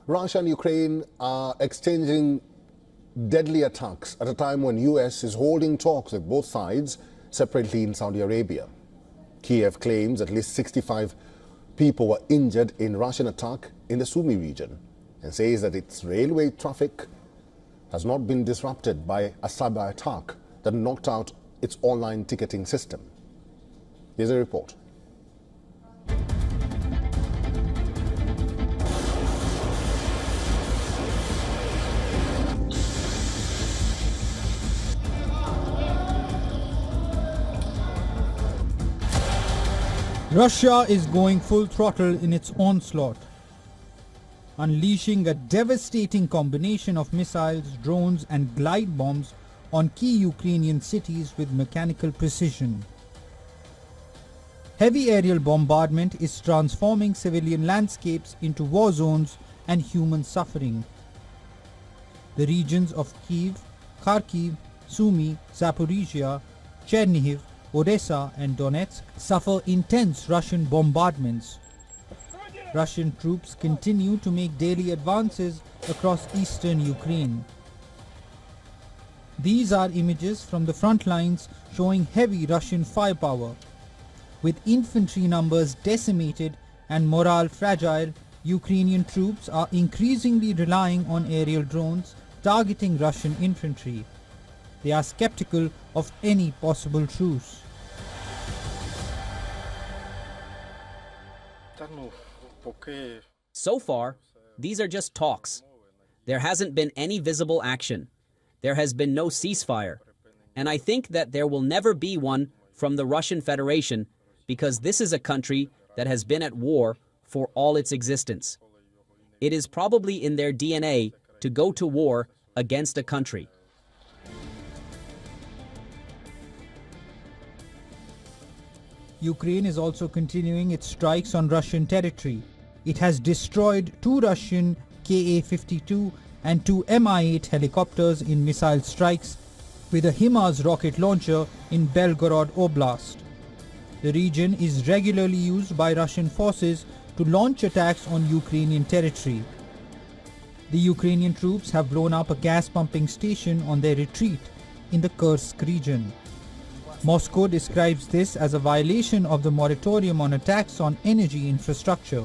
Russia and Ukraine are exchanging deadly attacks at a time when US is holding talks with both sides separately in Saudi Arabia. Kiev claims at least 65 people were injured in Russian attack in the Sumy region and says that its railway traffic has not been disrupted by a cyber attack that knocked out its online ticketing system. Here's a report. Russia is going full throttle in its onslaught, unleashing a devastating combination of missiles, drones and glide bombs on key Ukrainian cities with mechanical precision. Heavy aerial bombardment is transforming civilian landscapes into war zones and human suffering. The regions of Kyiv, Kharkiv, Sumy, Zaporizhia, Chernihiv, Odessa and Donetsk suffer intense Russian bombardments. Russian troops continue to make daily advances across eastern Ukraine. These are images from the front lines showing heavy Russian firepower. With infantry numbers decimated and morale fragile, Ukrainian troops are increasingly relying on aerial drones targeting Russian infantry. They are skeptical of any possible truce. So far, these are just talks. There hasn't been any visible action. There has been no ceasefire. And I think that there will never be one from the Russian Federation because this is a country that has been at war for all its existence. It is probably in their DNA to go to war against a country. Ukraine is also continuing its strikes on Russian territory. It has destroyed 2 Russian Ka-52 and 2 Mi-8 helicopters in missile strikes with a HIMARS rocket launcher in Belgorod Oblast. The region is regularly used by Russian forces to launch attacks on Ukrainian territory. The Ukrainian troops have blown up a gas pumping station on their retreat in the Kursk region. Moscow describes this as a violation of the moratorium on attacks on energy infrastructure.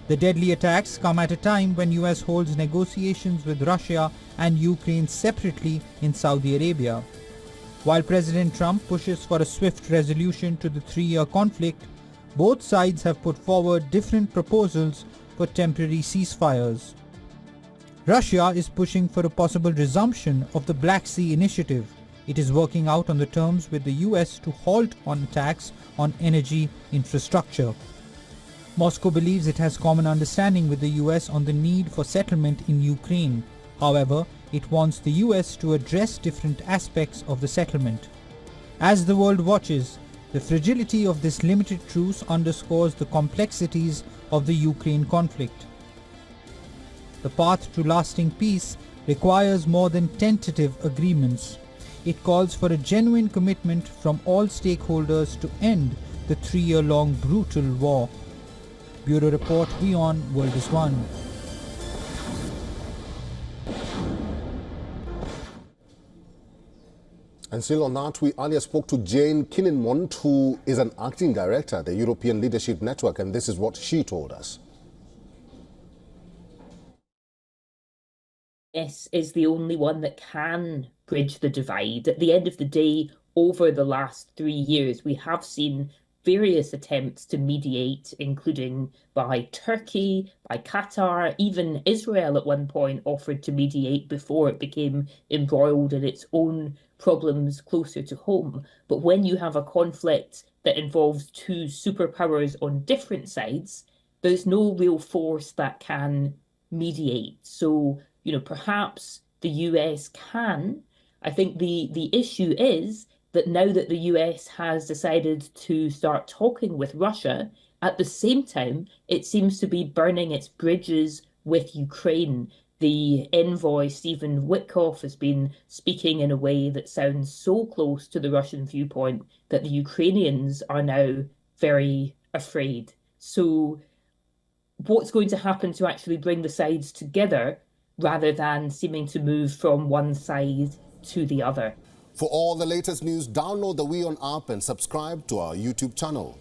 The deadly attacks come at a time when US holds negotiations with Russia and Ukraine separately in Saudi Arabia. While President Trump pushes for a swift resolution to the 3-year conflict, both sides have put forward different proposals for temporary ceasefires. Russia is pushing for a possible resumption of the Black Sea Initiative. It is working out on the terms with the US to halt on attacks on energy infrastructure. Moscow believes it has common understanding with the US on the need for settlement in Ukraine. However, it wants the US to address different aspects of the settlement. As the world watches, the fragility of this limited truce underscores the complexities of the Ukraine conflict. The path to lasting peace requires more than tentative agreements. It calls for a genuine commitment from all stakeholders to end the 3-year-long brutal war. Bureau Report, WION World is One. And still on that, we earlier spoke to Jane Kininmont, who is an acting director at the European Leadership Network, and this is what she told us. US is the only one that can bridge the divide. At the end of the day, over the last 3 years, we have seen various attempts to mediate, including by Turkey, by Qatar, even Israel at one point offered to mediate before it became embroiled in its own problems closer to home. But when you have a conflict that involves 2 superpowers on different sides, there's no real force that can mediate. So, perhaps the US can. I think the issue is that now that the US has decided to start talking with Russia, at the same time, it seems to be burning its bridges with Ukraine. The envoy, Stephen Witkoff, has been speaking in a way that sounds so close to the Russian viewpoint that the Ukrainians are now very afraid. So what's going to happen to actually bring the sides together rather than seeming to move from one side to the other. For all the latest news, download the WION app and subscribe to our YouTube channel.